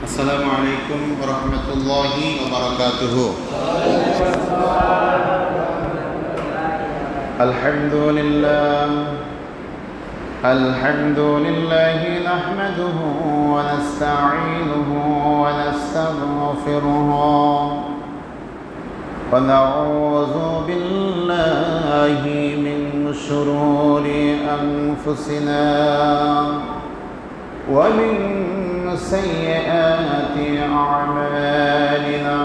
السلام عليكم ورحمة الله وبركاته. الحمد لله نحمده ونستعينه ونستغفره ونعوذ بالله من شرور أنفسنا ومن سيئات أعمالنا.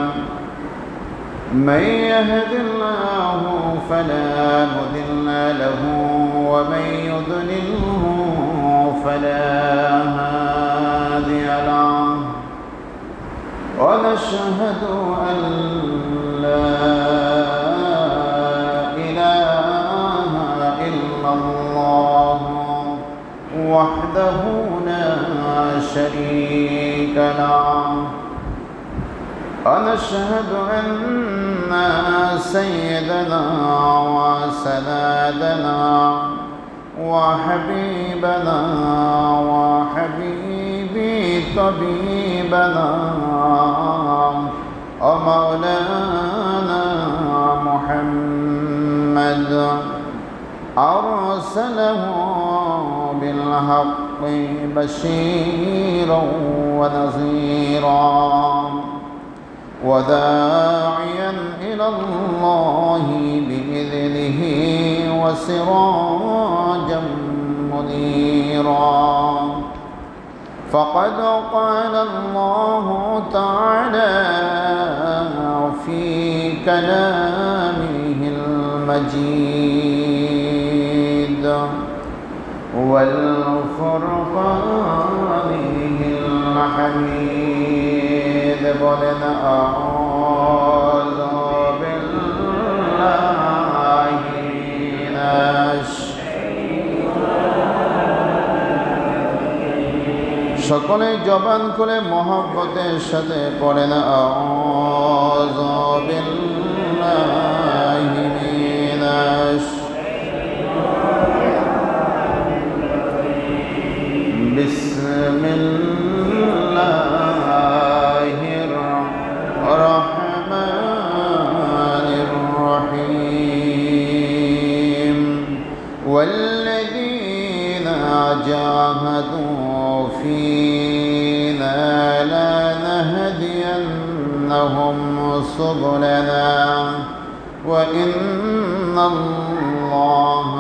من يهد الله فلا مضل له ومن يضلله فلا هادي له. ونشهد أن لا إله إلا الله وحده لا شريك له. ونشهد أن سيدنا وسندنا وحبيبنا وحبيب طبيبنا ومولانا محمد أرسله بالحق بشيرا ونذيرا وداعيا إلى الله بإذنه وسراجا منيرا. فقد قال الله تعالى في كلامه المجيد والفرقانه الحميد. بولن أعوذ بالله من সকলে জবান করে মহব্বতের সাথে পড়েন আউযু বিল্লাহি মিনাশ বিসমিল্লাহির রহমানির রহিম। ওয়াল্লাযীনা জাহাদু فينا لنهدينهم سبلنا وإن الله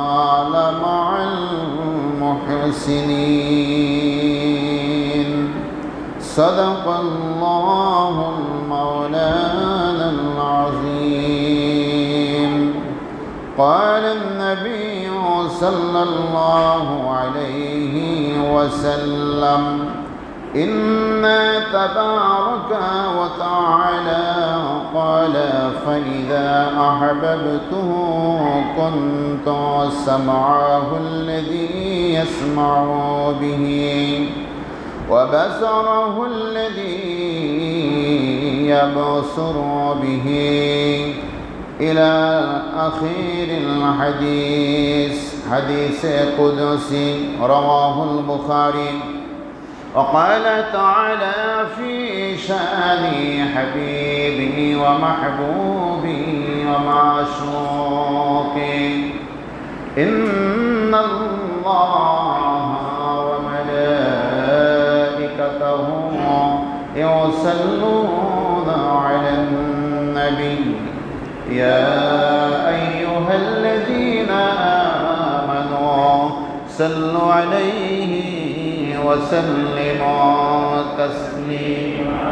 لمع المحسنين. صدق الله المولانا العظيم. قال النبي صلى الله عليه وسلم إن تبارك وتعالى قال فإذا أحببته كنت سمعه الذي يسمع به وبصره الذي يبصر به إلى آخر الحديث. حديث قدسي رواه البخاري. وقال تعالى في شأن حبيبه ومحبوبه ومعشوقه إن الله وملائكته يصلون على النبي يا أيها الذين آمنوا صلوا عليه وسلموا تسليما.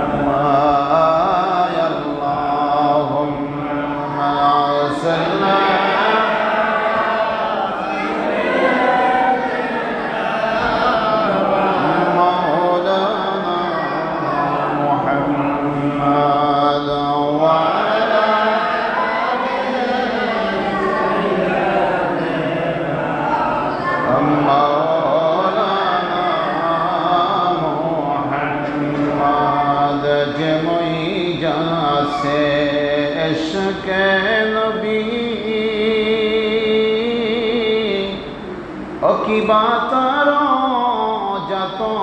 يا اللهم صل مولانا محمد وعلى की बात रो जतो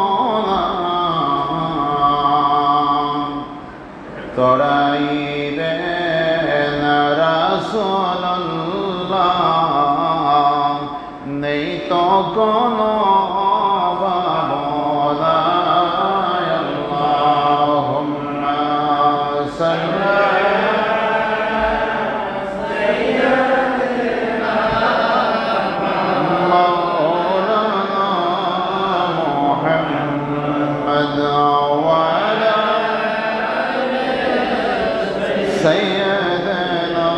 ना তরাইবেন রাসূলুল্লাহ, নেই তো কোনো ভাবনা। আল্লাহুম্মা সাল্লি মাওলানা মুহাম্মদ ওয়া আলা سيدنا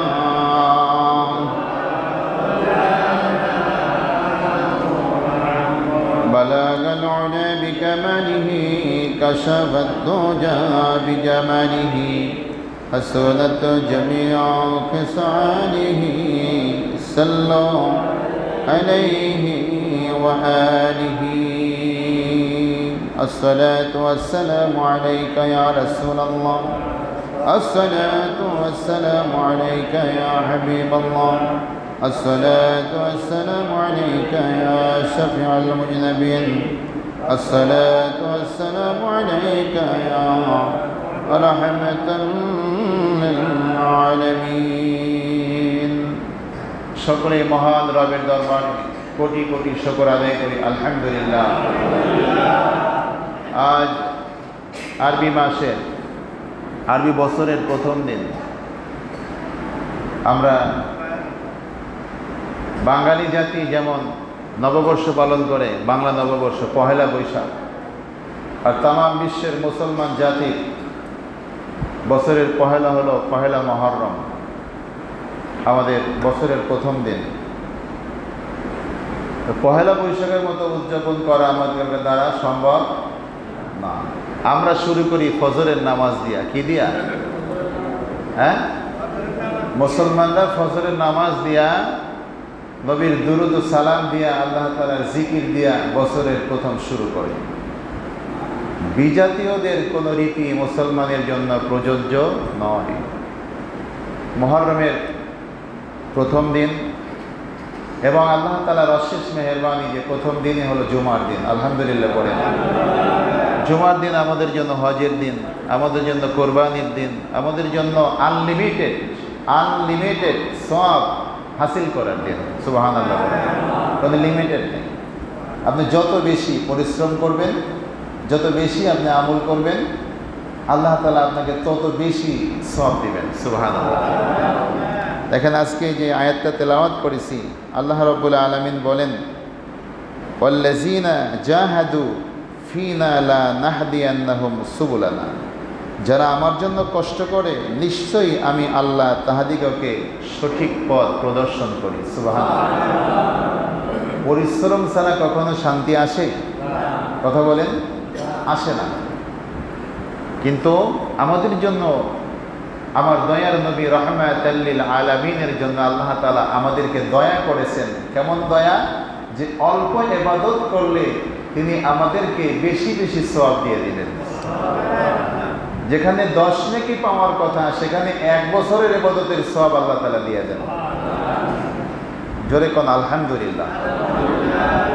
بلغ العلا بكماله، كشف الدجى بجماله، حسنت جميع خصاله، صلوا عليه وآله. الصلاة والسلام عليك يا رسول الله، الصلاة والسلام عليك يا حبيب الله، الصلاة والسلام عليك يا شفيع المذنبين، الصلاة والسلام عليك يا رحمة للعالمين. সকলে মহান রবের দরবারে কোটি কোটি শুকর আদায় করি, আলহামদুলিল্লাহ। আজ আরবি বছরের প্রথম দিন। আমরা বাঙালি জাতি যেমন নববর্ষ পালন করে, বাংলা নববর্ষ পহেলা বৈশাখ, আর তামাম বিশ্বের মুসলমান জাতি বছরের পহেলা হলো পহেলা মহররম, আমাদের বছরের প্রথম দিন। পহেলা বৈশাখের মতো উদযাপন করা আমাদের দ্বারা সম্ভব না। আমরা শুরু করি ফজরের নামাজ দিয়া। কি দিয়া? হ্যাঁ, মুসলমানরা ফজরের নামাজ দিয়া, নবীর দুরুদ ও সালাম দিয়া, আল্লাহ তাআলার জিকির দিয়া বছরের প্রথম শুরু করে। বিজাতীয়দের কোনো রীতি মুসলমানের জন্য প্রযোজ্য নয়। মুহররমের প্রথম দিন এবং আল্লাহ তাআলার অশেষ মেহেরবানি যে প্রথম দিনই হলো জুমার দিন। আলহামদুলিল্লাহ বলেন। জুমার দিন আমাদের জন্য হজের দিন, আমাদের জন্য কোরবানির দিন, আমাদের জন্য আনলিমিটেড সওয়াব হাসিল করার দিন। সুবহানাল্লাহ, কোনো লিমিটেড নেই। আপনি যত বেশি পরিশ্রম করবেন, যত বেশি আপনি আমল করবেন, আল্লাহ তাআলা আপনাকে তত বেশি সওয়াব দিবেন। সুবহানাল্লাহ। দেখেন আজকে যে আয়াতটা তেলাওয়াত করেছি, আল্লাহ রাব্বুল আলামিন বলেন, ওয়াল্লাযীনা জাহাদু ফিনা লা নাহদিয়ান্নাহুম সুবুলানা, যারা আমার জন্য কষ্ট করে নিশ্চয়ই আমি আল্লাহ তাহাদিগকে সঠিক পথ প্রদর্শন করি। সুবহানাল্লাহ। পরিশ্রম ছাড়া কখনো শান্তি আসে? কথা বলেন, আসে না। কিন্তু আমাদের জন্য, আমার দয়ার নবী রাহমাতাল লিল আলামিনের জন্য আল্লাহ তাআলা আমাদেরকে দয়া করেছেন। কেমন দয়া? যে অল্প ইবাদত করলে তিনি আমাদেরকে বেশি বেশি সওয়াব দিয়ে দিলেন। যেখানে 10 নেকি পাওয়ার কথা, সেখানে 1 বছরের ইবাদতের সওয়াব আল্লাহ তাআলা দিয়ে দেন। জোরে কোন আলহামদুলিল্লাহ।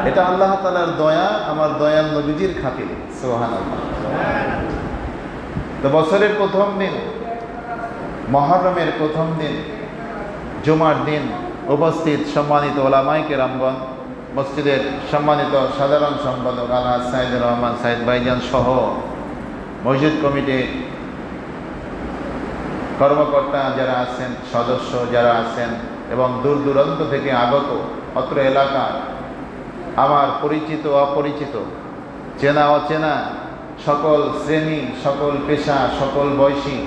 এটা আল্লাহ তাআলার দয়া, আমার দয়াল নবীজির খাতিরে। সুবহানাল্লাহ। তো বছরের প্রথম দিন, মুহররমের প্রথম দিন, জুমার দিন উপস্থিত সম্মানিত ওলামায়ে কেরামগণ, মসজিদের সম্মানিত সাধারণ সম্পাদক আলহাজ সাইদুর রহমান সাইদ ভাইজান সহ মসজিদ কমিটির কর্মকর্তা যারা আছেন, সদস্য যারা আছেন এবং দূর দূরান্ত থেকে আগত অত্র এলাকার আমার পরিচিত অপরিচিত, চেনা অচেনা সকল শ্রেণী, সকল পেশা, সকল বয়সী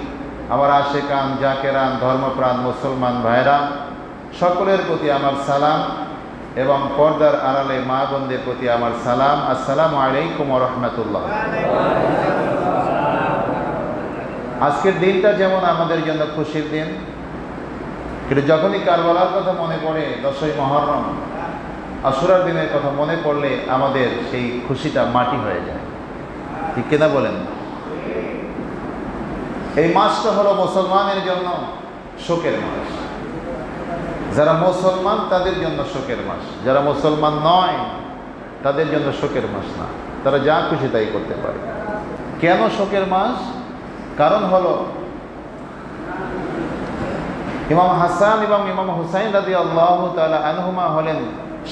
আমার আশেকান জাকেরান ধর্মপ্রাণ মুসলমান ভাইরা, সকলের প্রতি আমার সালাম এবং পর্দার আড়ালে মা বোনদের প্রতি আমার সালাম। আসসালামু আলাইকুম ওয়া রাহমাতুল্লাহ। আজকের দিনটা যেমন আমাদের জন্য খুশির দিন, কিন্তু যখনই কারবালার কথা মনে পড়ে, 10ই মুহররম আশুরার দিনের কথা মনে পড়লে আমাদের সেই খুশিটা মাটি হয়ে যায়। ঠিক কিনা বলেন? এই মাসটা হলো মুসলমানের জন্য শোকের মাস। যারা মুসলমান তাদের জন্য শোকের মাস, যারা মুসলমান নয় তাদের জন্য শোকের মাস না। তারা যা খুশি তাই করতে পারে। কেন শোকের মাস? কারণ হলো ইমাম হাসান এবং ইমাম হুসাইন রাদিয়াল্লাহু তাআলা আনহুমা হলেন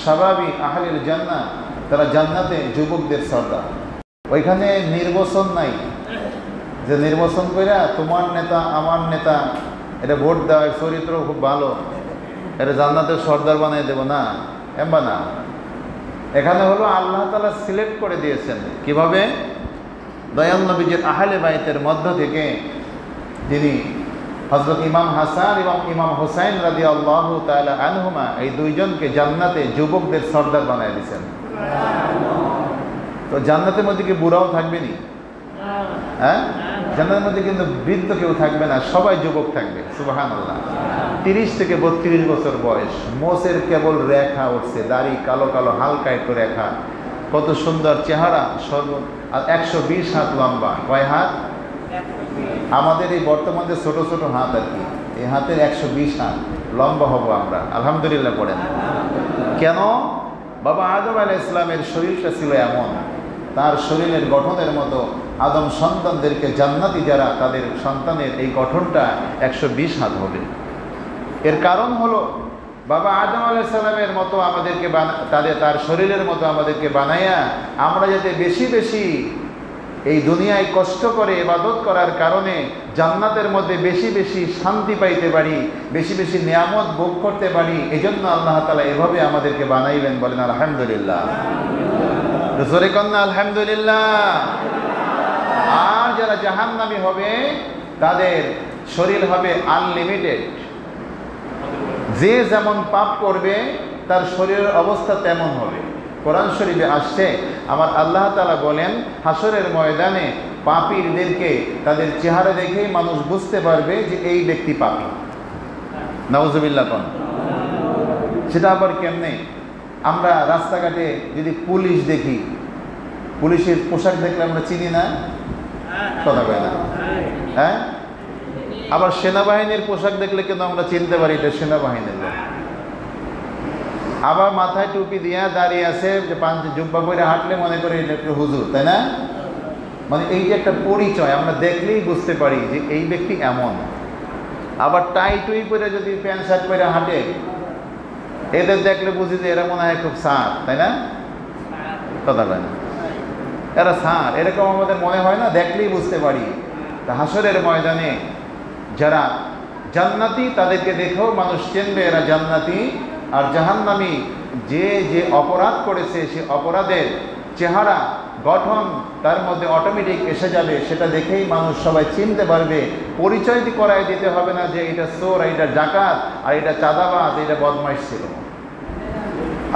শাবাবি আহলিল জান্নাহ, তারা জান্নাতে যুবকদের সর্দার। ওইখানে নির্বাচন নাই যে নির্বাচন কইরা তোমার নেতা আমার নেতা এটা ভোট দেওয়ার চরিত্র খুব ভালো, এটা জান্নাতের সর্দার বানিয়ে দেব না, এমবা না। এখানে হলো আল্লাহ তাআলা সিলেক্ট করে দিয়েছেন কিভাবে, দয়াল নবীজির আহলে বাইতের মধ্য থেকে যিনি হযরত ইমাম হাসান এবং ইমাম হুসাইন রাদিয়াল্লাহু তাআলা আনহুমা, এই দুইজনকে জান্নাতে যুবকদের সর্দার বানিয়ে দিয়েছেন। তো জান্নাতের মধ্যে কি বুড়াও থাকবে নি? হ্যাঁ, জান্নাতের মধ্যে কিন্তু বৃদ্ধ কেউ থাকবে না, সবাই যুবক থাকবে। সুবহানাল্লাহ। 30 থেকে 32 বছর বয়স, মোচের কেবল রেখা উঠছে, দাড়ি কালো কালো হালকা একটু রেখা, কত সুন্দর চেহারা, আর 120 হাত লম্বা। কয় হাত? আমাদের এই বর্তমানে ছোট ছোট হাত আর কি, এই হাতের 120 হাত লম্বা হব আমরা, আলহামদুলিল্লাহ পড়েন। কেন? বাবা আদম আলাইহিস সালামের শরীরটা ছিল এমন, তার শরীরের গঠনের মতো আদম সন্তানদেরকে জান্নাতি যারা, তাদের সন্তানের এই গঠনটা 120 হাত হবে। এর কারণ হলো বাবা আদম আলাইহিস সালামের মতো আমাদেরকে তার শরীরের মতো আমাদেরকে বানাইয়া আমরা যাতে বেশি বেশি এই দুনিয়ায় কষ্ট করে ইবাদত করার কারণে জান্নাতের মধ্যে বেশি বেশি শান্তি পাইতে পারি, বেশি বেশি নিয়ামত ভোগ করতে পারি, এজন্য আল্লাহ তাআলা এভাবে আমাদেরকে বানাইলেন। বলেন আলহামদুলিল্লাহ, জোরে কন্যা আলহামদুলিল্লাহ। আর যারা জাহান্নামী হবে তাদের শরীর হবে আনলিমিটেড, যে যেমন পাপ করবে তার শরীরের অবস্থা তেমন হবে। কোরআন শরীফে আসছে, আমার আল্লাহ তাআলা বলেন হাসরের ময়দানে পাপীদেরকে তাদের চেহারা দেখেই মানুষ বুঝতে পারবে যে এই ব্যক্তি পাপী। নাউজুবিল্লাহ কোন। সেটা আবার কেমনে? আমরা রাস্তাঘাটে যদি পুলিশ দেখি, পুলিশের পোশাক দেখলে আমরা চিনি না? কথা কয় না? হ্যাঁ, আবার সেনাবাহিনীর পোশাক দেখলে কিন্তু আমরা চিনতে পারি এটা সেনাবাহিনীর লোক। আবার মাথায় টুপি দিয়া দাঁড়িয়ে আছে, যে পাঞ্চে জুব্বা পরে হাঁটলে মনে করি এটা একটু হুজুর, তাই না? মানে এই যে একটা পরিচয়, আমরা দেখলেই বুঝতে পারি যে এই ব্যক্তি এমন। আবার টাই টুই পরে যদি প্যান্ট শার্ট পরে হাঁটে, এদের দেখলে বুঝি যে এরা মনে হয় খুব সার, তাই না? কথা বলে না, এরা সার, এরকম আমাদের মনে হয় না? দেখলেই বুঝতে পারি। তা হাসরের ময়দানে যারা জান্নাতি তাদেরকে দেখেও মানুষ চিনবে এরা জান্নাতি। আর জাহান্নামী যে যে অপরাধ করেছে সে অপরাধের চেহারা গঠন তার মধ্যে অটোমেটিক এসে যাবে, সেটা দেখেই মানুষ সবাই চিনতে পারবে। পরিচয় করায় দিতে হবে না যে এটা চোর, এটা ডাকাত, আর এটা চাঁদাবাজ, এটা বদমাইশ ছিল।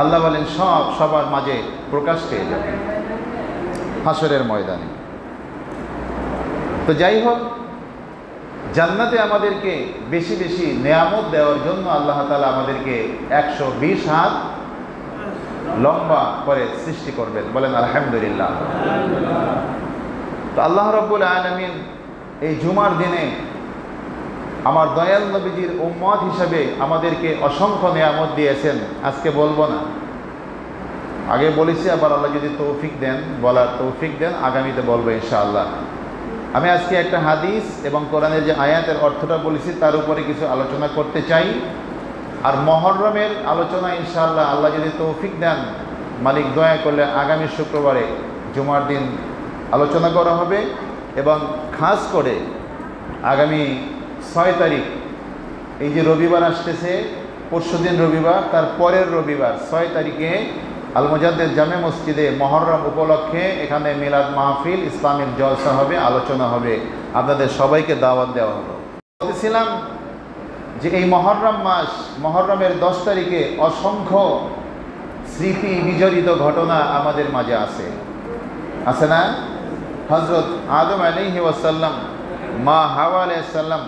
আল্লাহ বলেন সব সবার মাঝে প্রকাশ পেয়ে যাবে হাসরের ময়দানে। তো যাই হোক, জান্নাতে আমাদেরকে বেশি বেশি নেয়ামত দেওয়ার জন্য আল্লাহ তাআলা আমাদেরকে 120 হাত লম্বা করে সৃষ্টি করবেন। বলেন আলহামদুলিল্লাহ। তো আল্লাহ রাব্বুল আলামিন এই জুমার দিনে আমার দয়াল নবীজির উম্মত হিসেবে আমাদেরকে অসংখ্য নেয়ামত দিয়েছেন। আজকে বলবো না, আগে বলেছি, আবার আল্লাহ যদি তৌফিক দেন, বলার তৌফিক দেন, আগামীতে বলবো ইনশাআল্লাহ। আমি আজকে একটা হাদিস এবং কোরআনের যে আয়াতের অর্থটা বলেছি তার উপরে কিছু আলোচনা করতে চাই। আর মহররমের আলোচনা ইনশাআল্লাহ আল্লাহ যদি তৌফিক দেন, মালিক দয়া করলে আগামী শুক্রবারে জুমার দিন আলোচনা করা হবে। এবং খাস করে আগামী 6 তারিখ, এই যে রবিবার আসতেছে, পরশুদিন রবিবার, তার পরের রবিবার 6 তারিখে আল মুজাদ্দিদ জামে মসজিদে মহররম উপলক্ষে এখানে মিলাদ মাহফিল, ইসলামিক জলসা হবে, আলোচনা হবে। আপনাদের সবাইকে দাওয়াত দেওয়া হলো। বলছিলাম যে এই মহররম মাস, মহররমের 10 তারিখে অসংখ্য স্মৃতি বিজড়িত ঘটনা আমাদের মাঝে আছে না? হযরত আদম আলাইহিস সালাম, মা হাওয়া আলাইহিস সালাম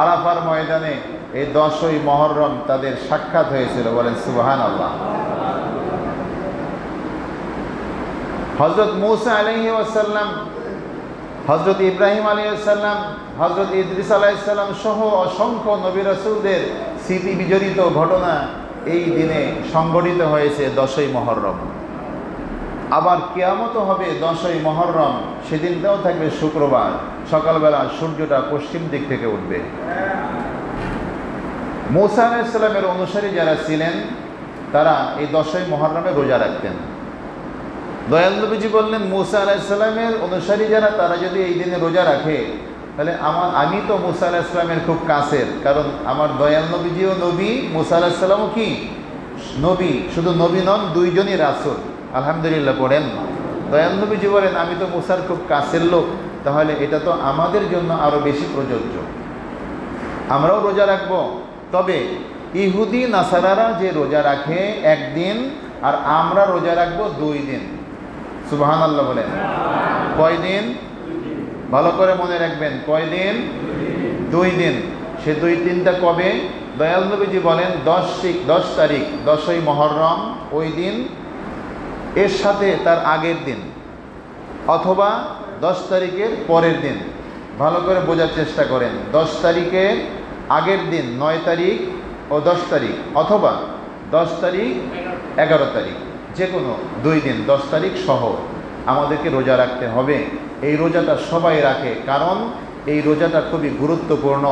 আরাফার ময়দানে এই 10ই মহররম তাদের সাক্ষাৎ হয়েছিল। বলেন সুবহানাল্লাহ। হযরত মূসা আলাইহিস সালাম, হযরত ইব্রাহিম আলাইহিস সালাম, হযরত ইদ্রিস আলাইহিস সালাম সহ অসংখ্য নবী রাসূলদের স্মৃতি বিজড়িত ঘটনা এই দিনে সংঘটিত হয়েছে 10ই মহররম। আবার কিয়ামতও হবে 10ই মহররম, সেদিনটাও থাকবে শুক্রবার। সকালবেলা সূর্যটা পশ্চিম দিক থেকে উঠবে। মূসা আলাইহিস সালামের অনুসারী যারা ছিলেন তারা এই 10ই মুহররমে রোজা রাখতেন। দয়াল নবীজি বললেন, মূসা আলাইহিস সালামের অনুসারী যারা, তারা যদি এই দিনে রোজা রাখে, তাহলে আমি তো মূসা আলাইহিস সালামের খুব কাছের, কারণ আমার দয়াল নবীজিও নবী, মূসা আলাইহিস সালামও কি নবী। শুধু নবী নন, দুইজনই রাসূল। আলহামদুলিল্লাহ পড়েন। দয়াল নবীজি বলেন, আমি তো মূসার খুব কাছের লোক, তাহলে এটা তো আমাদের জন্য আরও বেশি প্রযোজ্য। আমরাও রোজা রাখব। তবে ইহুদি নাসারারা যে রোজা রাখে একদিন, আর আমরা রোজা রাখবো 2 দিন। সুবহানাল্লাহ বলেন। কয় দিন? ভালো করে মনে রাখবেন, কয় দিন? 2 দিন। সে 2-3টা কবে? দয়াল নবীজি বলেন 10 তারিখ, 10ই মুহররম ওই দিন, এর সাথে তার আগের দিন, অথবা 10 তারিখের পরের দিন। ভালো করে বোঝার চেষ্টা করেন। 10 তারিখের আগের দিন 9 তারিখ ও 10 তারিখ, অথবা 10 তারিখ 11 তারিখ, যে কোনো 2 দিন, 10 তারিখ সহ আমাদেরকে রোজা রাখতে হবে। এই রোজাটা সবাই রাখে, কারণ এই রোজাটা খুবই গুরুত্বপূর্ণ।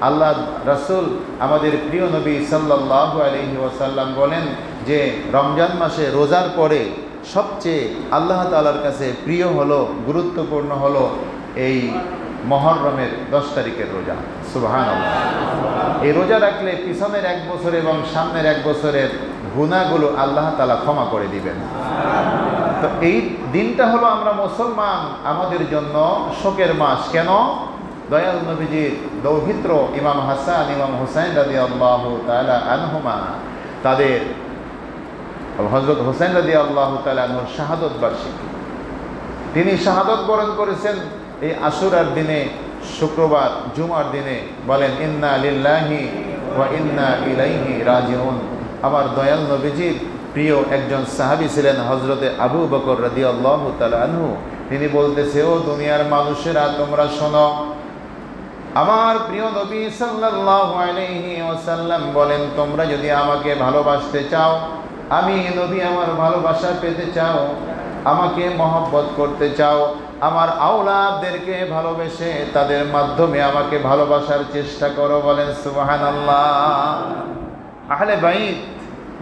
আল্লাহ রাসূল আমাদের প্রিয় নবী সাল্লাল্লাহু আলাইহি ওয়াসাল্লাম বলেন যে রমজান মাসে রোজার পরে সবচেয়ে আল্লাহ তাআলার কাছে প্রিয় হলো, গুরুত্বপূর্ণ হলো এই মুহররমের 10 তারিখের রোজা। সুবহানাল্লাহ। এই রোজা রাখলে পিছনের 1 বছর এবং সামনের 1 বছরের গুনাহগুলো আল্লাহ তাআলা ক্ষমা করে দিবেন। তো এই দিনটা হলো আমরা মুসলমান, আমাদের জন্য শোকের মাস। কেন? দয়াল নবীজির দৌহিত্র ইমাম হাসান, ইমাম হুসাইন রাদিয়াল্লাহু তাআলা আনহুমা, তাদের হযরত হুসাইন রাদিয়াল্লাহু তাআলা আনহুর শাহাদত বার্ষিকী। তিনি শাহাদত বরণ করেছেন এই আশুরার দিনে, শুক্রবার জুমার দিনে। বলেন, ইন্না লিল্লাহি ওয়া ইন্না ইলাইহি রাজিউন। আমার দয়াল নবীজির প্রিয় একজন সাহাবী ছিলেন হযরতে আবু বকর রাদিয়াল্লাহু তাআলা আনহু। তিনি বলতেছে, ও দুনিয়ার মানুষেরা, তোমরা শোনো, আমার প্রিয় নবী সাল্লাল্লাহু আলাইহি ওয়াসাল্লাম বলেন, তোমরা যদি আমাকে ভালোবাসতে চাও, আমি নবী আমার ভালোবাসা পেতে চাও, আমাকে মহব্বত করতে চাও, আমার আওলাদদেরকে ভালোবেসে তাদের মাধ্যমে আমাকে ভালোবাসার চেষ্টা করো। বলেন সুবহানাল্লাহ। আহলে বাইত,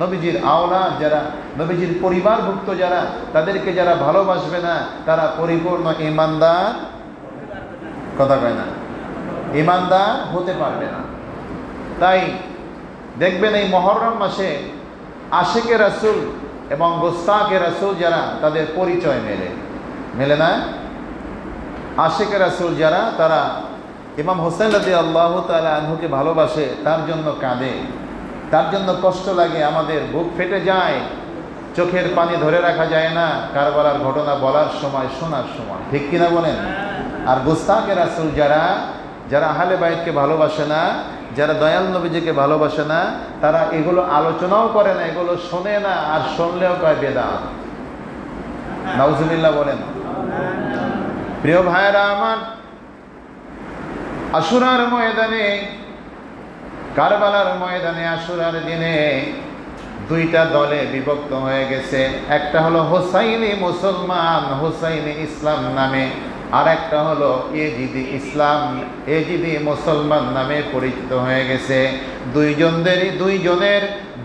নবীজির আওলাদ যারা, নবীজির পরিবারভুক্ত যারা, তাদেরকে যারা ভালোবাসবে না, তারা পরিপূর্ণ ঈমানদার, কথা কয় না, ঈমানদার হতে পারবে না। তাই দেখবেন এই মুহররম মাসে আশিকে রাসূল এবং গোস্তাকে রাসূল যারা, তাদের পরিচয় মেলে না। আশিকে রাসূল যারা, তারা ইমাম হোসেন রাদিয়াল্লাহু তাআলা আনহুকে ভালোবাসে, তার জন্য কাঁদে, তার জন্য কষ্ট লাগে, আমাদের বুক ফেটে যায়, চোখের পানি ধরে রাখা যায় না কারবালার ঘটনা বলার সময়, শোনার সময়, ঠিক কিনা বলেন? আর গোস্তাকে রাসূল যারা, যারা আহলে বাইতকে ভালোবাসে না, যারা দয়াল নবীজিকে ভালোবাসে না, তারা এগুলো আলোচনাও করে না, এগুলো শোনে না, আর শুনলেও কয় বেদাত। নাউজুবিল্লাহ বলেন। প্রিয় ভাইরা আমার, আশুরার ময়দানে, কারবালার ময়দানে আশুরার দিনে 2টা দলে বিভক্ত হয়ে গেছে। একটা হলো হোসাইনি মুসলমান, হোসাইনি ইসলাম নামে, আর একটা হলো এজিদি ইসলাম, এজিদি মুসলমান নামে পরিচিত হয়ে গেছে।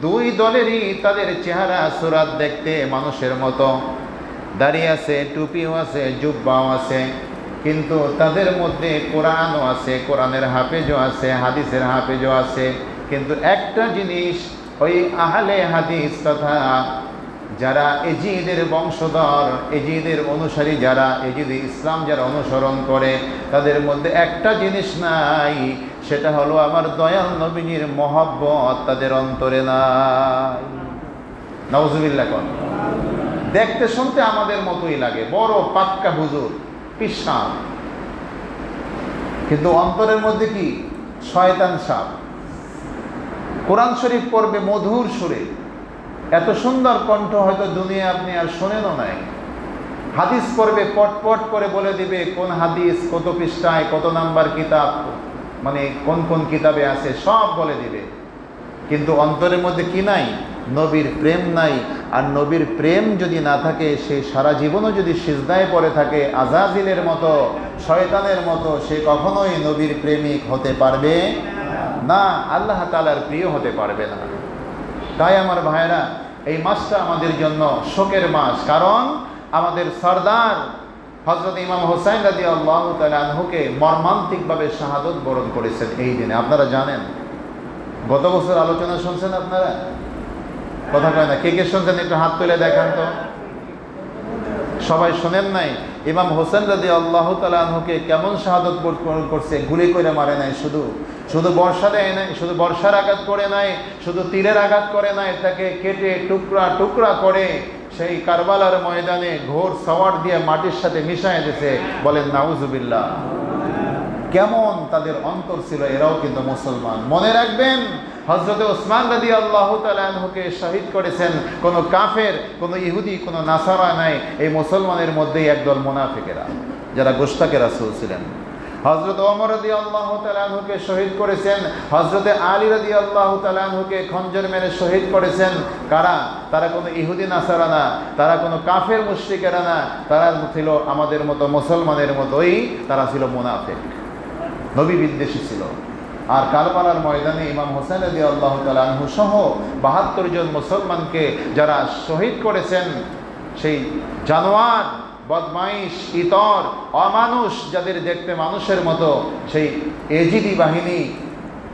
দুই দলেরই তাদের চেহারা সুরাত দেখতে মানুষের মতো, দাড়ি আছে, টুপিও আছে, জুব্বাও আছে, কিন্তু তাদের মধ্যে কোরআনও আছে, কোরআনের হাফেজও আছে, হাদিসের হাফেজও আছে। কিন্তু একটা জিনিস, ওই আহলে হাদিস তথা যারা এজিদের বংশধর, এজিদের অনুসারী যারা, এজিদি ইসলাম যারা অনুসরণ করে, তাদের মধ্যে একটা জিনিস নাই, সেটা হলো আমার দয়াল নবীর মহব্বত তাদের অন্তরে নাই। নাউজুবিল্লাহ। দেখতে শুনতে আমাদের মতোই লাগে, বড় পাক্কা হুজুর, পিসাব, কিন্তু অন্তরের মধ্যে কি? শয়তান সাপ। কোরআন শরীফ পড়বে মধুর সুরে, এত সুন্দর কণ্ঠ হয়তো দুনিয়া আপনি আর শোনেনও নাই। হাদিস পড়বে, পটপট করে বলে দিবে কোন হাদিস কত পৃষ্ঠায়, কত নাম্বার কিতাব, মানে কোন কোন কিতাবে আছে, সব বলে দিবে। কিন্তু অন্তরের মধ্যে কি নাই? নবীর প্রেম নাই। আর নবীর প্রেম যদি না থাকে, সে সারা জীবনও যদি সিজদায় পড়ে থাকে আজাজিলের মতো, শয়তানের মতো, সে কখনোই নবীর প্রেমিক হতে পারবে না, আল্লাহ তাআলার প্রিয় হতে পারবে না। তাই আমার ভাইরা, এই মাসটা আমাদের জন্য শোকের মাস, কারণ আমাদের সরদার হযরত ইমাম হোসেন রাদিয়াল্লাহু তাআলা আনহুকে মর্মান্তিকভাবে শাহাদত বরণ করেছেন এই দিনে। আপনারা জানেন, গত বছর আলোচনা শুনছেন আপনারা? কথা কয় না, কে কে শুনছেন একটু হাত তুলে দেখান তো। সবাই শোনেন নাই? ইমাম হোসেন রাদিয়াল্লাহু তাআলা আনহুকে কেমন শাহাদত বরণ করছে, গুলি করে মারে নাই, শুধু বর্ষা দেয় নাই, শুধু বর্ষার আঘাত করে নাই, শুধু তীরের আঘাত করে নাই, তাকে কেটে টুকরা টুকরা করে সেই কারবালার ময়দানে ঘোর সওয়ার দিয়ে মাটির সাথে মিশায় দিয়েছে। বলেন নাউজুবিল্লাহ। কেমন তাদের অন্তর ছিল, এরাও কিন্তু মুসলমান। মনে রাখবেন, হযরত ওসমান রাদিয়াল্লাহু তাআলা আনহুকে শহীদ করেছেন কোনো কাফের, কোনো ইহুদি, কোনো নাসারা নাই, এই মুসলমানের মধ্যেই একদল মুনাফিকেরা, যারা গোশতাকে রাসূল ছিলেন। হযরত ওমর রাদিয়াল্লাহু তাআলা আনহুকে শহীদ করেছেন, হযরত আলী রাদিয়াল্লাহু তাআলা আনহুকে খঞ্জর মেরে শহীদ করেছেন। কারা? তারা কোনো ইহুদি নাসারা না, তারা কোনো কাফের মুশরিকেরা না, তারা ছিল আমাদের মতো মুসলমানের মতোই, তারা ছিল মুনাফিক, নবী বিদ্বেষী ছিল। আর কারবালার ময়দানে ইমাম হোসেন রাদিয়াল্লাহু তাআলা আনহু সহ ৭২ জন মুসলমানকে যারা শহীদ করেছেন, সেই জানোয়ার, বদমাইশ, ইতর, অমানুষ, যাদের দেখতে মানুষের মতো, সেই এজিদি বাহিনী,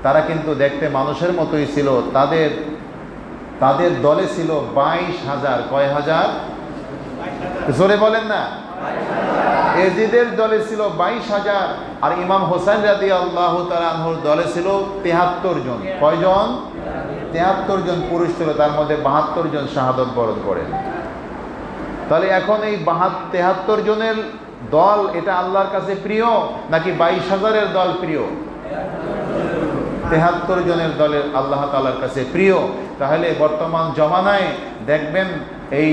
তারা কিন্তু দেখতে মানুষের মতোই ছিল। তাদের দলে ছিল ২২,০০০। কয় হাজার? জোরে বলেন না। এজিদের দলে ছিল ২২,০০০, আর ইমাম হোসেন রাদিয়াল্লাহু তাআলা আনহুর দলে ছিল ৭৩ জন। কয়জন? ৭৩ জন পুরুষ ছিল, তার মধ্যে ৭২ জন শাহাদত বরণ করেন। তাহলে এখন এই ৭৩ জনের দল, এটা আল্লাহর কাছে প্রিয় নাকি ২২,০০০-এর দল প্রিয়? ৭৩ জনের দলের আল্লাহ তাআলার কাছে প্রিয়। তাহলে বর্তমান জমানায় দেখবেন, এই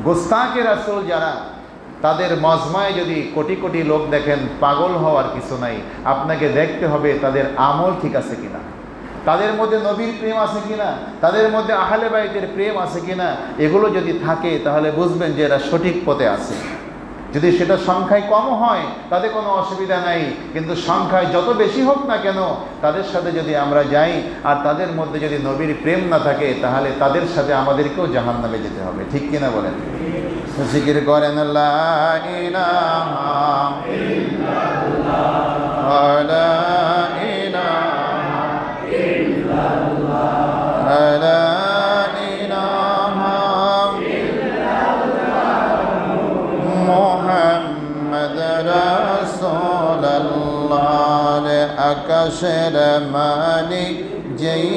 গোস্তাকে রাসূল যারা, তাদের মজমায় যদি কোটি কোটি লোক দেখেন, পাগল হওয়ার কিছু নাই। আপনাকে দেখতে হবে তাদের আমল ঠিক আছে কিনা, তাদের মধ্যে নবীর প্রেম আছে কিনা, তাদের মধ্যে আহলে বাইতের প্রেম আছে কিনা। এগুলো যদি থাকে তাহলে বুঝবেন যে এরা সঠিক পথে আছে। যদি সেটা সংখ্যায় কম হয় তাতে কোনো অসুবিধা নাই, কিন্তু সংখ্যায় যত বেশি হোক না কেন, তাদের সাথে যদি আমরা যাই আর তাদের মধ্যে যদি নবীর প্রেম না থাকে, তাহলে তাদের সাথে আমাদেরকেও জাহান্নামে যেতে হবে। ঠিক কিনা বলেন? জিকির করেন লা ইলাহা ইল্লাল্লাহ, লা ইলাহা ইল্লাল্লাহ, লা ইলাহা ইল্লাল্লাহ, মুহাম্মদ রাসূলুল্লাহ। আকাশের মালিক যেই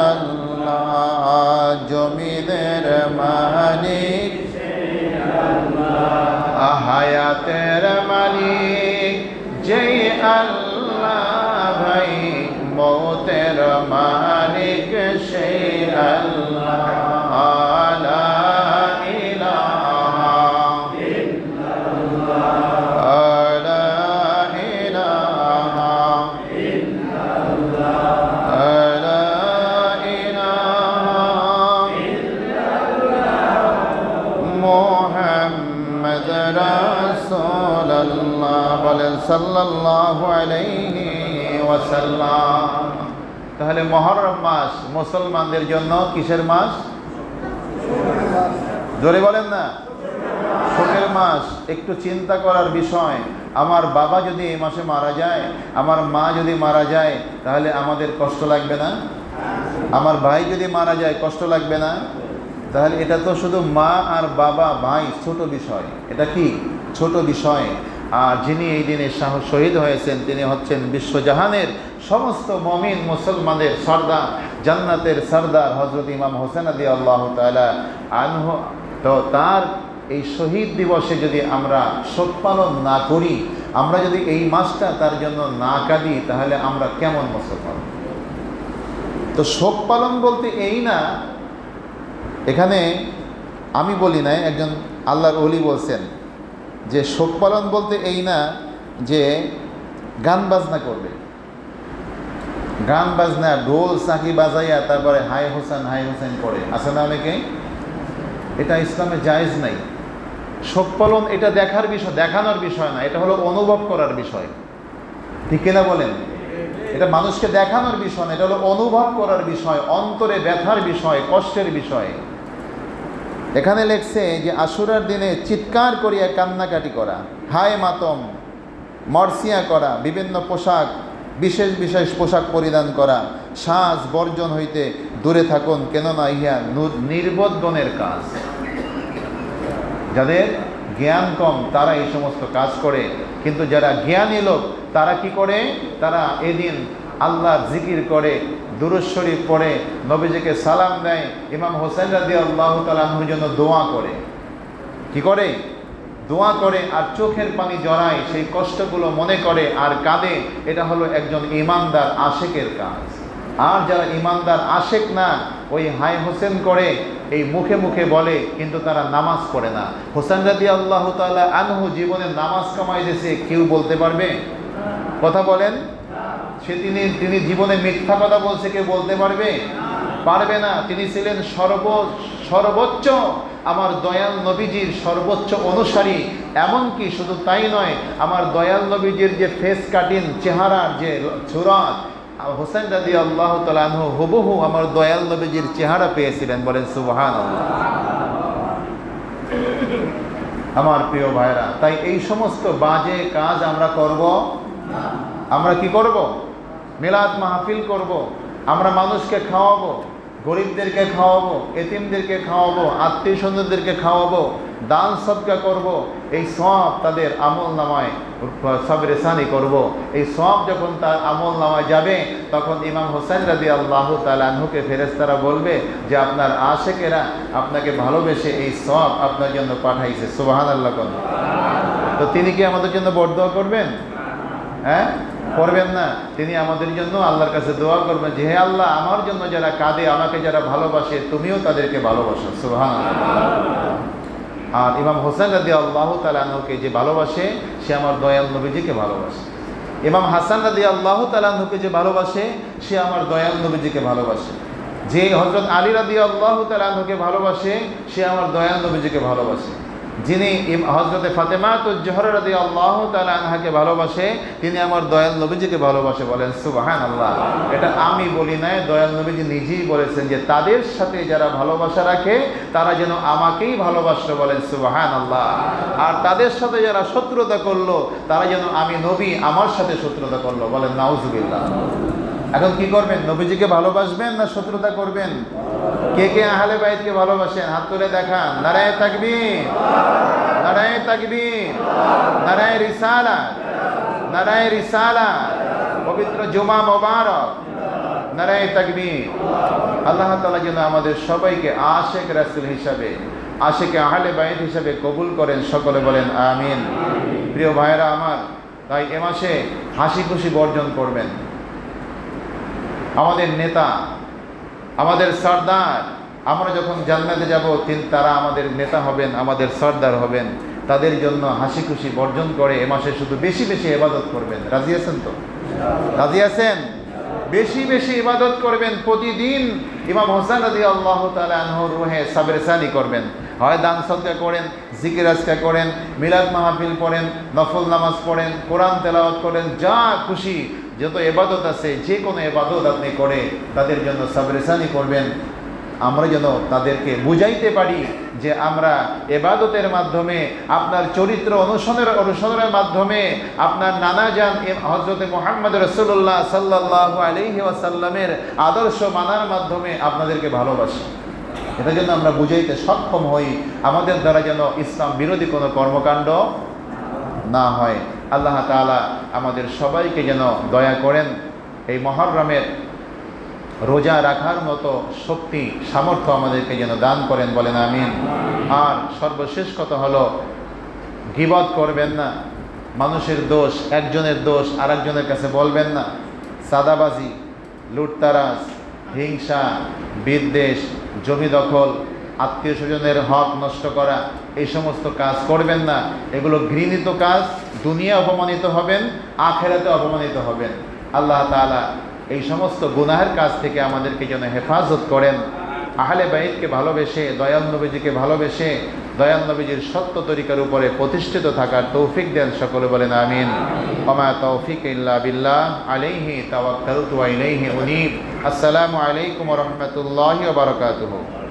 আল্লাহ, জমিনের মালিক হায়াতের মালিক যেই আল্লাহ, ভাই মৌতের মালিক সেই আল্লাহ। লা ইলাহা ইল্লাল্লাহ, লা ইলাহা ইল্লাল্লাহ, লা ইলাহা ইল্লাল্লাহ, মুহাম্মদ রাসূলুল্লাহ। বলেন সাল্লাল্লাহু আলাইহি ওয়াসাল্লাম। তাহলে মুহররম মাস মুসলমানদের জন্য কিসের মাস? জোরে বলেন না। শোকের মাস। একটু চিন্তা করার বিষয়, আমার বাবা যদি এই মাসে মারা যায়, আমার মা যদি মারা যায়, তাহলে আমাদের কষ্ট লাগবে না? আমার ভাই যদি মারা যায় কষ্ট লাগবে না? তাহলে এটা তো শুধু মা আর বাবা, ভাই ছোট বিষয়। এটা কি ছোট বিষয়? আর যিনি এই দিনে শহীদ হয়েছেন, তিনি হচ্ছেন বিশ্বজাহানের সমস্ত মুমিন মুসলমানের সর্দার, জান্নাতের সর্দার হযরত ইমাম হোসেন রাদিয়াল্লাহু তাআলা আনহু। তো তার এই শহীদ দিবসে যদি আমরা শোক পালন না করি, আমরা যদি এই মাসটা তার জন্য না কাঁদি, তাহলে আমরা কেমন মুসলমান? তো শোক পালন বলতে এই না, এখানে আমি বলি নাই, একজন আল্লাহর ওলি বলছেন যে শোক পালন বলতে এই না যে গান বাজনা করবে, গান বাজনা ঢোল চাকি বাজাইয়া তারপরে হাই হোসেন করে, আছে না অনেকে? এটা ইসলামে জায়েজ নাই। শোক পালন এটা দেখার বিষয়, দেখানোর বিষয় না, এটা হলো অনুভব করার বিষয়। ঠিক কিনা বলেন? এটা মানুষকে দেখানোর বিষয় না, এটা হলো অনুভব করার বিষয়, অন্তরে ব্যথার বিষয়, কষ্টের বিষয়। এখানে লেখছে যে আশুরার দিনে চিৎকার করিয়া কান্নাকাটি করা, হায় মাতম, মরসিয়া করা, বিভিন্ন পোশাক, বিশেষ বিশেষ পোশাক পরিধান করা, সাজ বর্জন হইতে দূরে থাকুন, কেননা ইহা নির্বোধগণের কাজ। যাদের জ্ঞান কম তারা এই সমস্ত কাজ করে, কিন্তু যারা জ্ঞানী লোক তারা কি করে? তারা এদিন আল্লাহর জিকির করে, দুরূদ শরীফ পড়ে, নবীজিকে সালাম দেয়, ইমাম হোসেন রাদিয়াল্লাহু তাআলা আনহুর জন্য দোয়া করে। কি করে? দোয়া করে, আর চোখের পানি জড়ায়, সেই কষ্টগুলো মনে করে আর কাঁদে। এটা হলো একজন ইমানদার আশেকের কাজ। আর যারা ইমানদার আশেক না, ওই হাই হোসেন করে, এই মুখে মুখে বলে, কিন্তু তারা নামাজ পড়ে না। হোসেন রাদিয়াল্লাহু তাআলা আনহু জীবনে নামাজ কামাই দিয়েছে, কেউ বলতে পারবে? কথা বলেন। তিনি জীবনে মিথ্যা কথা বলছে, কেউ বলতে পারবে? পারবে না। তিনি ছিলেন সর্বোচ্চ, আমার দয়াল নবীজির সর্বোচ্চ অনুসারী। এমনকি শুধু তাই নয়, আমার দয়াল নবীজির যে ফেস কাটিং, চেহারার যে সুরাত, হোসেন রাদিয়াল্লাহু তাআলা আনহু হুবহু আমার দয়াল নবীজির চেহারা পেয়েছিলেন। বলেন সুবহানাল্লাহ। আমার প্রিয় ভাইরা, তাই এই সমস্ত বাজে কাজ আমরা করব। আমরা কি করব? মিলাদ মাহফিল করব, আমরা মানুষকে খাওয়াবো, গরিবদেরকে খাওয়াবো, এতিমদেরকে খাওয়াবো, আত্মীয় স্বজনদেরকে খাওয়াবো, দান সদকা করব। এই সব তাদের আমল নামায় সাবরেসানি করব। এই সব যখন তার আমল নামায় যাবে, তখন ইমাম হোসেন রাদিয়াল্লাহু তাআলা আনহুকে ফেরেশতারা বলবে যে আপনার আশেকেরা আপনাকে ভালোবেসে এই সব আপনার জন্য পাঠাইছে। সুবহানাল্লাহ। তো তিনি কি আমাদের জন্য বরদোয়া করবেন? হ্যাঁ, করবেন না। তিনি আমাদের জন্য আল্লাহর কাছে দোয়া করবেন যে হে আল্লাহ, আমার জন্য যারা কাঁদে, আমাকে যারা ভালোবাসে, তুমিও তাদেরকে ভালোবাসো। সুবহানাল্লাহ। আর ইমাম হোসেন রাদিয়াল্লাহু তাআলা আনহুকে যে ভালোবাসে, সে আমার দয়াল নবীজিকে ভালোবাসে। ইমাম হাসান রাদিয়াল্লাহু তাআলা আনহুকে যে ভালোবাসে, সে আমার দয়াল নবীজিকে ভালোবাসে। যে হযরত আলী রাদিয়াল্লাহু তাআলা আনহুকে ভালোবাসে, সে আমার দয়াল নবীজিকে ভালোবাসে। যিনি হযরতে ফাতেমাতুজ জোহরা রাদিয়াল্লাহু তাআলা আনহাকে ভালোবাসে, তিনি আমার দয়াল নবীজিকে ভালোবাসে। বলেন সুবহানাল্লাহ। এটা আমি বলি নাই, দয়াল নবীজি নিজেই বলেছেন যে তাদের সাথে যারা ভালোবাসা রাখে তারা যেন আমাকেই ভালোবাসলো। বলেন সুবহানাল্লাহ। আর তাদের সাথে যারা শত্রুতা করলো, তারা যেন আমি নবী আমার সাথে শত্রুতা করলো। বলেন নাউজুবিল্লাহ। এখন কি করবেন? নবীজিকে ভালোবাসবেন না শত্রুতা করবেন? কে কে আহলে বাইতকে ভালোবাসেন? হাত তুলে দেখান। নারায়ে তাকবীর, নারায়ে তাকবীর, নারায়ে রিসালাত, নারায়ে রিসালাত। পবিত্র জুমা মোবারক, নারায়ে তাকবীর। আল্লাহ তাআলা যেন আমাদের সবাইকে আশেক রাসূল হিসাবে, আশেকে আহলে বাইত হিসাবে কবুল করেন। সকলে বলেন আমিন। প্রিয় ভাইরা আমার, তাই এ মাসে হাসি খুশি বর্জন করবেন। আমাদের নেতা, আমাদের সর্দার, আমরা যখন জান্নাতে যাব, তারা আমাদের নেতা হবেন, আমাদের সর্দার হবেন। তাদের জন্য হাসি খুশি বর্জন করে এ মাসে শুধু বেশি বেশি ইবাদত করবেন। রাজি আছেন তো? রাজি আছেন? বেশি বেশি ইবাদত করবেন। প্রতিদিন ইমাম হোসেন রাদিয়াল্লাহু তাআলা আনহুর রূহে সাবরেসানি করবেন। হয় দান সদকা করেন, জিকির আজকার করেন, মিলাদ মাহফিল পড়েন, নফল নামাজ পড়েন, কোরআন তেলাওয়াত করেন, যা খুশি যত ইবাদত আছে, যে কোনো ইবাদত আপনি করে তাদের জন্য সাবরেসানি করবেন। আমরা যেন তাদেরকে বুঝাইতে পারি যে আমরা ইবাদতের মাধ্যমে, আপনার চরিত্র অনুসরণের মাধ্যমে, আপনার নানাজান হযরতে মুহাম্মদ রাসূলুল্লাহ সাল্লাল্লাহু আলাইহি ওয়াসাল্লামের আদর্শ মানার মাধ্যমে আপনাদেরকে ভালোবাসি। এটা যেন আমরা বুঝাইতে সক্ষম হই। আমাদের দ্বারা যেন ইসলাম বিরোধী কোনো কর্মকাণ্ড না হয়। আল্লাহ তাআলা আমাদের সবাইকে যেন দয়া করেন, এই মুহররমের রোজা রাখার মতো শক্তি সামর্থ্য আমাদেরকে যেন দান করেন। বলেন আমিন। আর সর্বশেষ কথা হলো, গীবত করবেন না। মানুষের দোষ, একজনের দোষ আরেকজনের কাছে বলবেন না। সাদাবাজি, লুটতারাজ, হিংসা, বিদ্বেষ, জমি দখল, আত্মীয় স্বজনের হক নষ্ট করা, এই সমস্ত কাজ করবেন না। এগুলো ঘৃণিত কাজ। দুনিয়া অপমানিত হবেন, আখিরাতে অপমানিত হবেন। আল্লাহ তাআলা এই সমস্ত গুনাহের কাজ থেকে আমাদেরকে যেন হেফাজত করেন। আহলে বাইতকে ভালোবেসে, দয়াল নবীজিকে ভালোবেসে দয়াল নবীজির সত্য তরিকার উপরে প্রতিষ্ঠিত থাকার তৌফিক দেন, সকলে বলেন আমিন। ওমা তৌফিক ইল্লা বিল্লাহ, আলাইহি তাওয়াক্কালতু ওয়া ইলাইহি উনীব। আসসালামু আলাইকুম ওয়া রাহমাতুল্লাহি ওয়া বারাকাতুহু।